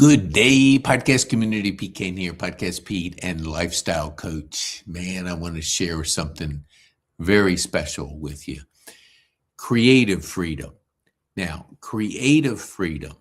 Good day, podcast community. Pete Kane here, Podcast Pete and lifestyle coach. Man, I want to share something very special with you. Creative freedom. Now, creative freedom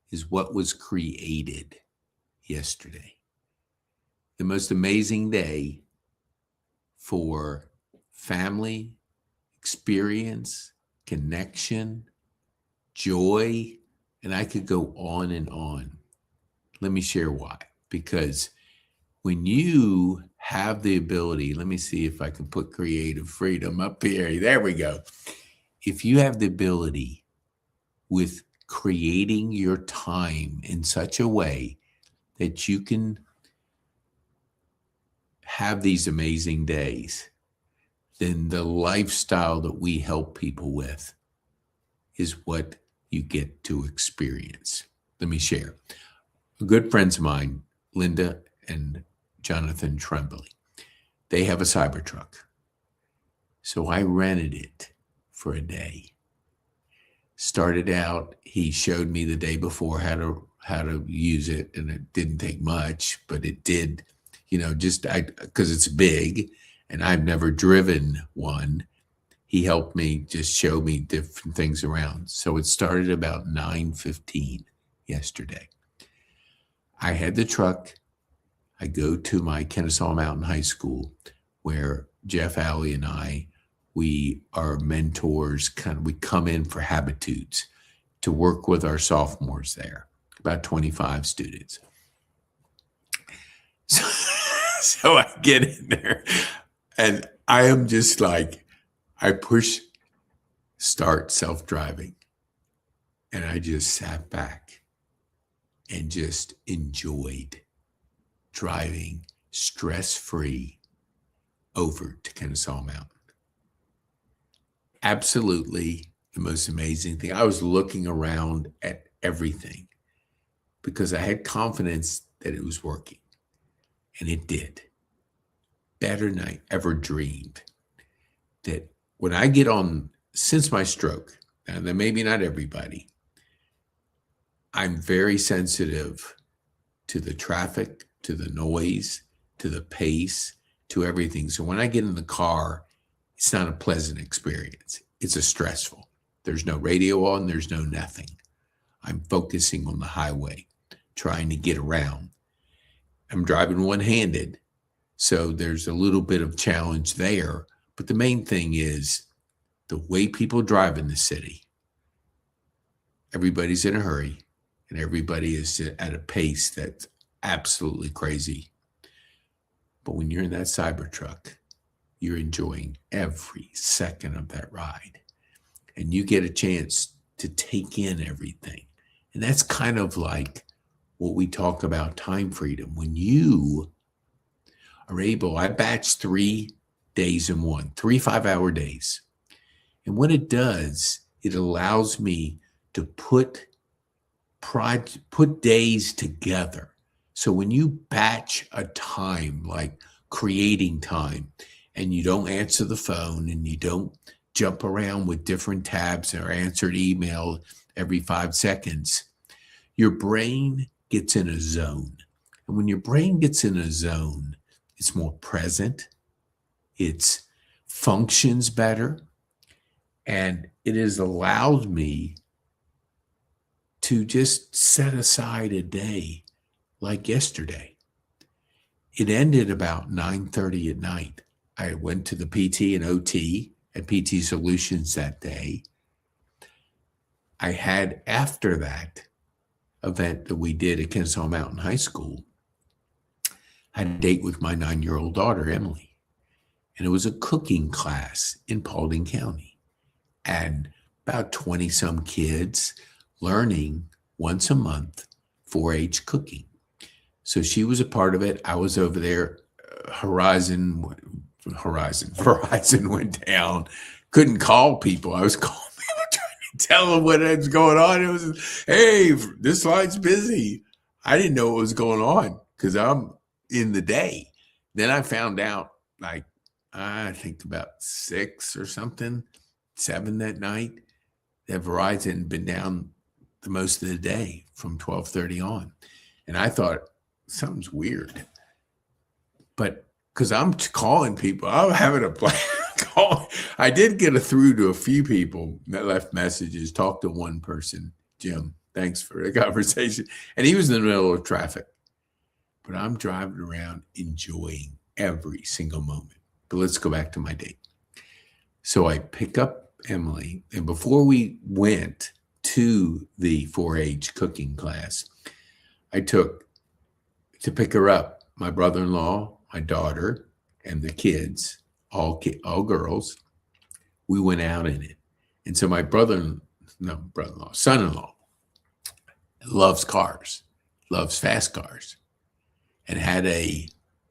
is what was created yesterday. The most amazing day for family, experience, connection, joy, and I could go on and on. Let me share why. Because when you have the ability, let me see if I can put creative freedom up here. There we go. If you have the ability with creating your time in such a way that you can have these amazing days, then the lifestyle that we help people with is what you get to experience. Let me share. Good friends of mine, Linda and Jonathan Tremblay, they have a CyberTruck. So I rented it for a day. Started out, he showed me the day before how to use it, and it didn't take much, but it did, because it's big and I've never driven one. He helped me just show me different things around. So it started about 9:15 yesterday. I had the truck. I go to my Kennesaw Mountain High School where Jeff Alley and I, we are mentors. We come in for habitudes to work with our sophomores there, about 25 students. So I get in there and I am just like, I push start self-driving, and I just sat back and just enjoyed driving stress-free over to Kennesaw Mountain. Absolutely the most amazing thing. I was looking around at everything because I had confidence that it was working, and it did. Better than I ever dreamed. That when I get on, since my stroke, and then maybe not everybody, I'm very sensitive to the traffic, to the noise, to the pace, to everything. So when I get in the car, it's not a pleasant experience. It's a stressful. There's no radio on, there's no nothing. I'm focusing on the highway, trying to get around. I'm driving one-handed, so there's a little bit of challenge there. But the main thing is the way people drive in the city. Everybody's in a hurry and everybody is at a pace that's absolutely crazy. But when you're in that CyberTruck, you're enjoying every second of that ride. And you get a chance to take in everything. And that's kind of like what we talk about time freedom. When you are able, I batch 3 days in one, 3 5-hour days. And what it does, it allows me to put days together. So when you batch a time, like creating time, and you don't answer the phone and you don't jump around with different tabs or answered email every 5 seconds, your brain gets in a zone. And when your brain gets in a zone, it's more present. It functions better, and it has allowed me to just set aside a day like yesterday. It ended about 9:30 at night. I went to the PT and OT at PT Solutions that day. I had, after that event that we did at Kennesaw Mountain High School, I had a date with my 9-year-old daughter, Emily. And it was a cooking class in Paulding County. And about 20 some kids learning once a month 4-H cooking. So she was a part of it. I was over there. Verizon went down. Couldn't call people. I was calling people trying to tell them what was going on. It was, hey, this line's busy. I didn't know what was going on because I'm in the day. Then I found out, like, I think about 6 or something, 7 that night, that Verizon had been down the most of the day from 12:30 on. And I thought something's weird. But because I'm calling people, I'm having a call. I did get through to a few people that left messages, talked to one person, Jim, thanks for the conversation. And he was in the middle of traffic. But I'm driving around enjoying every single moment. But let's go back to my date. So I pick up Emily, and before we went to the 4-H cooking class, I took to pick her up my brother-in-law, my daughter, and the kids, all girls. We went out in it. And so my son-in-law loves cars, loves fast cars, and had a,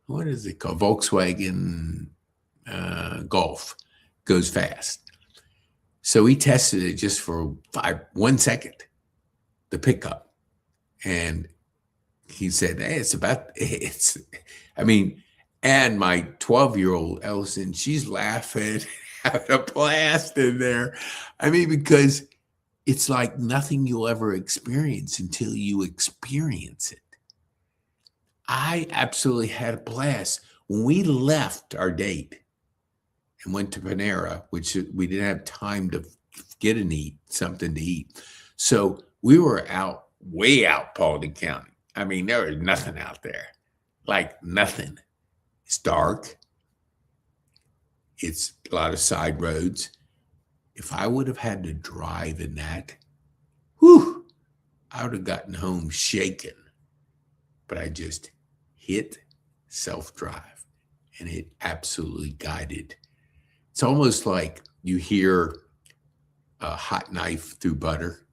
what is it called? Volkswagen Golf, goes fast. So he tested it just for 1 second, the pickup. And he said, hey, and my 12-year-old Ellison, she's laughing, having a blast in there. Because it's like nothing you'll ever experience until you experience it. I absolutely had a blast. When we left our date and went to Panera, which we didn't have time to get something to eat. So we were way out Paulding County. There was nothing out there, like nothing. It's dark. It's a lot of side roads. If I would have had to drive in that, I would have gotten home shaken. But I just hit self-drive, and it absolutely guided. It's almost like you hear a hot knife through butter,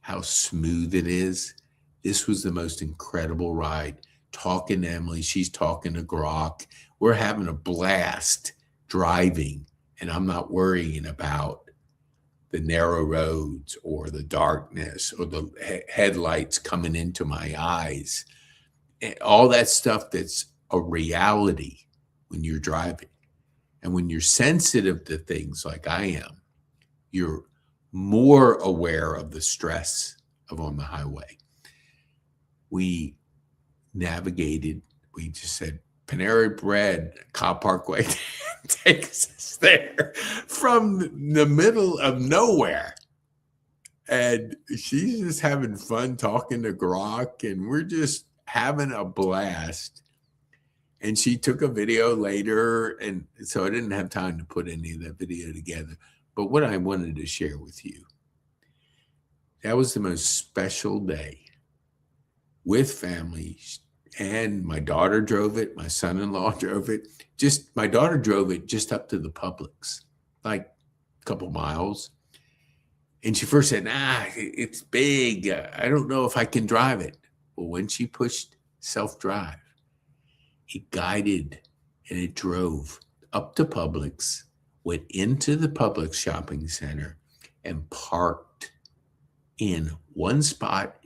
how smooth it is. This was the most incredible ride. Talking to Emily, she's talking to Grok. We're having a blast driving, and I'm not worrying about the narrow roads or the darkness or the headlights coming into my eyes. And all that stuff that's a reality when you're driving. And when you're sensitive to things like I am, you're more aware of the stress of on the highway. We navigated, we just said, Panera Bread, Cobb Parkway takes us there from the middle of nowhere. And she's just having fun talking to Grok, and we're just having a blast. And she took a video later, and so I didn't have time to put any of that video together. But what I wanted to share with you, that was the most special day with family. And my daughter drove it. My son-in-law drove it. My daughter drove it just up to the Publix, like a couple miles. And she first said, it's big. I don't know if I can drive it. Well, when she pushed self-drive, it guided and it drove up to Publix, went into the Publix shopping center, and parked in one spot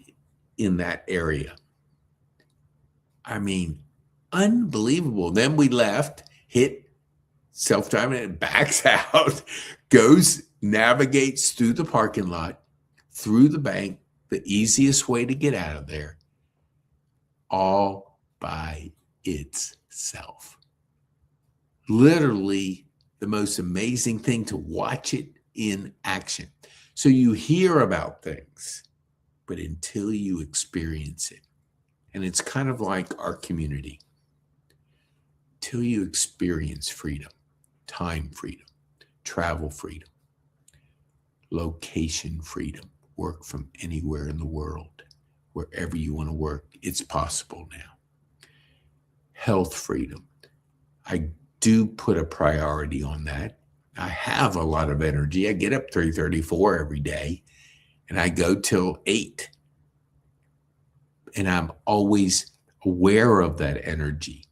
in that area. Unbelievable. Then we left, hit self-driving, and it backs out, navigates through the parking lot, through the bank, the easiest way to get out of there, all by itself. Literally the most amazing thing to watch it in action. So you hear about things, but until you experience it, and it's kind of like our community, till you experience freedom, time freedom, travel freedom, location freedom, work from anywhere in the world, wherever you want to work, it's possible now. Health freedom. I do put a priority on that. I have a lot of energy. I get up 3:34 every day, and I go till 8. And I'm always aware of that energy.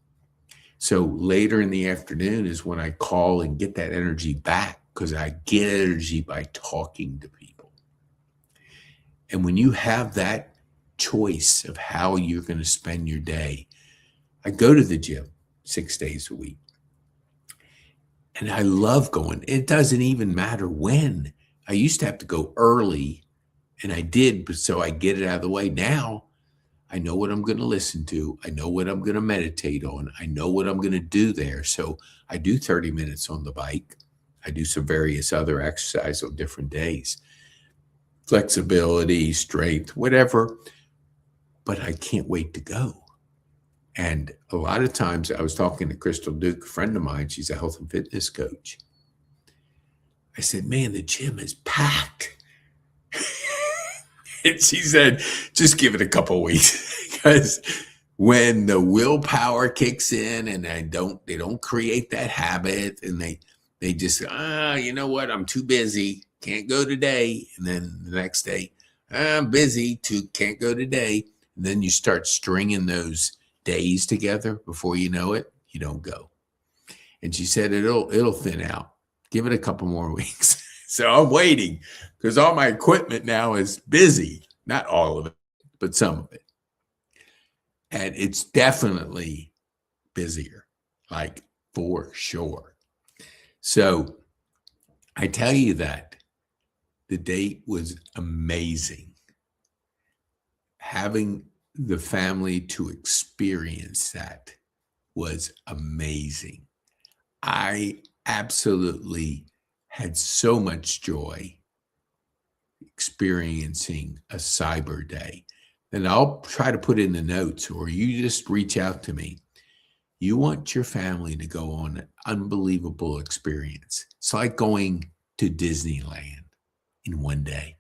So later in the afternoon is when I call and get that energy back, because I get energy by talking to people. And when you have that choice of how you're going to spend your day, I go to the gym 6 days a week. And I love going. It doesn't even matter when. I used to have to go early And I did, but so I get it out of the way. Now I know what I'm going to listen to. I know what I'm going to meditate on. I know what I'm going to do there. So I do 30 minutes on the bike. I do some various other exercise on different days, flexibility, strength, whatever. But I can't wait to go. And a lot of times I was talking to Crystal Duke, a friend of mine. She's a health and fitness coach. I said, man, the gym is packed. And she said, just give it a couple of weeks, because when the willpower kicks in and they don't create that habit, and they just, you know what, I'm too busy, can't go today. And then the next day, I'm busy too, can't go today. And then you start stringing those days together. Before you know it, you don't go. And she said it'll thin out. Give it a couple more weeks. So I'm waiting, because all my equipment now is busy. Not all of it, but some of it. And it's definitely busier, like for sure. So I tell you that the date was amazing. Having the family to experience that was amazing. I absolutely had so much joy experiencing a cyber day. And I'll try to put in the notes, or you just reach out to me. You want your family to go on an unbelievable experience. It's like going to Disneyland in one day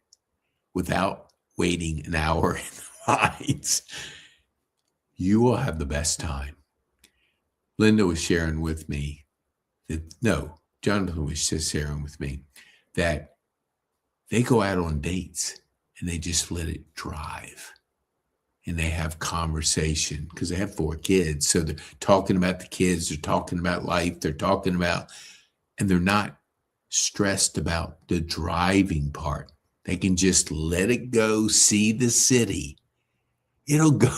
without waiting an hour in the lines. You will have the best time. Linda was sharing with me Jonathan was just sharing with me that they go out on dates and they just let it drive. And they have conversation, because they have 4 kids. So they're talking about the kids, they're talking about life, and they're not stressed about the driving part. They can just let it go, see the city. It'll go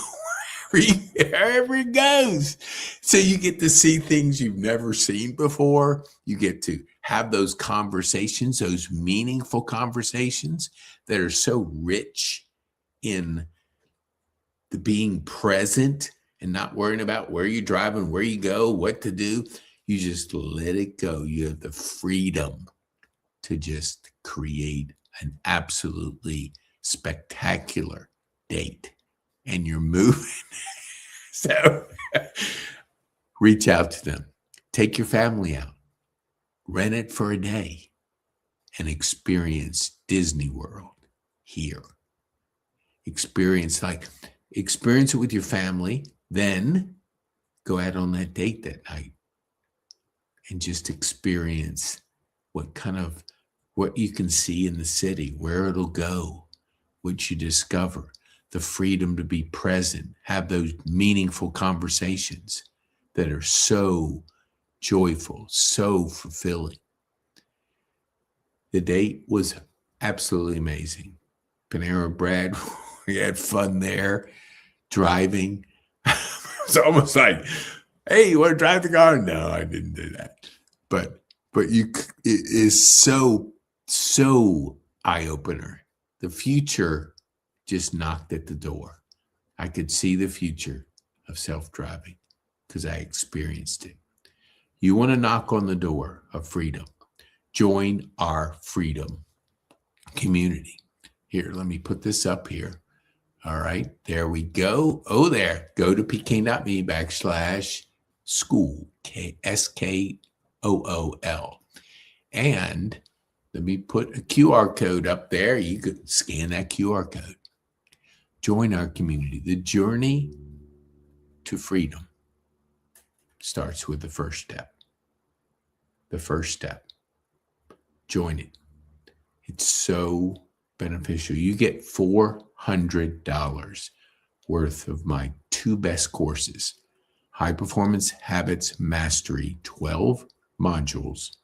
wherever it goes. So you get to see things you've never seen before. You get to have those conversations, those meaningful conversations that are so rich in the being present and not worrying about where you're driving, where you go, what to do. You just let it go. You have the freedom to just create an absolutely spectacular date, and you're moving. So reach out to them. Take your family out. Rent it for a day and experience Disney World here. Experience it with your family, then go out on that date that night and just experience what you can see in the city, where it'll go, what you discover, the freedom to be present, have those meaningful conversations that are so joyful, so fulfilling. The date was absolutely amazing. Panera Bread, we had fun there, driving. It's almost like, hey, you want to drive the car? No, I didn't do that. But it is so eye-opener. The future just knocked at the door. I could see the future of self-driving because I experienced it. You want to knock on the door of freedom. Join our freedom community. Here, let me put this up here. All right, there we go. Oh, there. Go to pking.me/school, SKOOL. And let me put a QR code up there. You could scan that QR code. Join our community. The journey to freedom starts with the first step. The first step. Join it. It's so beneficial. You get $400 worth of my 2 best courses. High Performance Habits Mastery, 12 modules,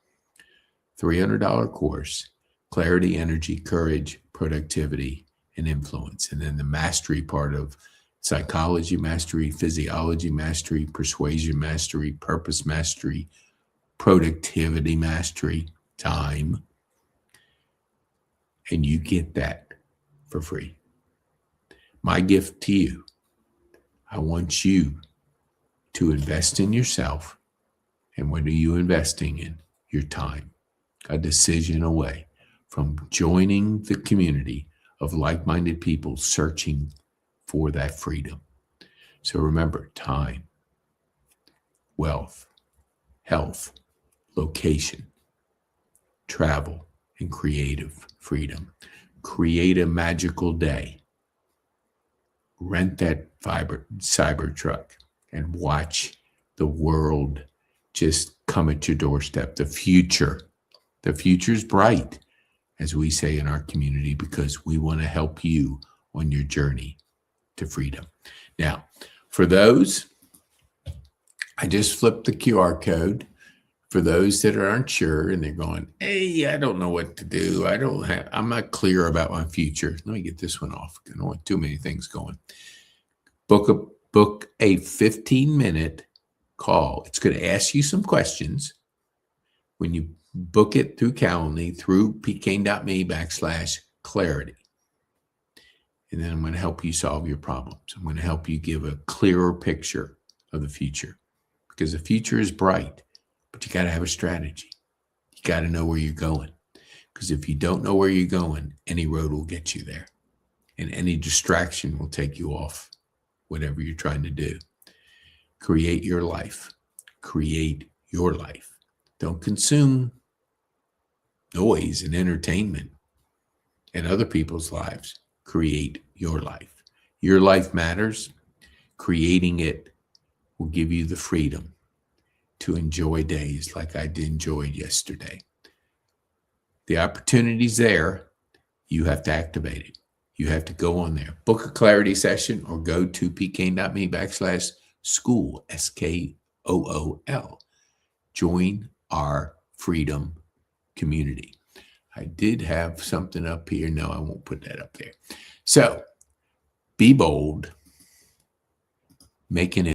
$300 course, Clarity, Energy, Courage, Productivity, and Influence. And then the mastery part of Psychology Mastery, Physiology Mastery, Persuasion Mastery, Purpose Mastery, Productivity Mastery, Time. And you get that for free. My gift to you, I want you to invest in yourself. And what are you investing in? Your time. A decision away from joining the community of like-minded people searching for that freedom. So remember, time, wealth, health, location, travel, and creative freedom. Create a magical day. Rent that CyberTruck and watch the world just come at your doorstep. The future's bright, as we say in our community, because we want to help you on your journey to freedom. Now, for those, I just flipped the QR code. For those that aren't sure and they're going, hey, I don't know what to do. I'm not clear about my future. Let me get this one off. I don't want too many things going. Book a 15-minute call. It's going to ask you some questions. When you book it through Calendly, through pkane.me/clarity. And then I'm going to help you solve your problems. I'm going to help you give a clearer picture of the future, because the future is bright, but you got to have a strategy. You got to know where you're going, because if you don't know where you're going, any road will get you there, and any distraction will take you off whatever you're trying to do. Create your life. Create your life. Don't consume noise and entertainment in other people's lives. Create your life. Your life matters. Creating it will give you the freedom to enjoy days like I did enjoy yesterday. The opportunity's there. You have to activate it. You have to go on there. Book a clarity session or go to pkane.me/school, SKOOL. Join our freedom community. I did have something up here. No, I won't put that up there. So be bold, making it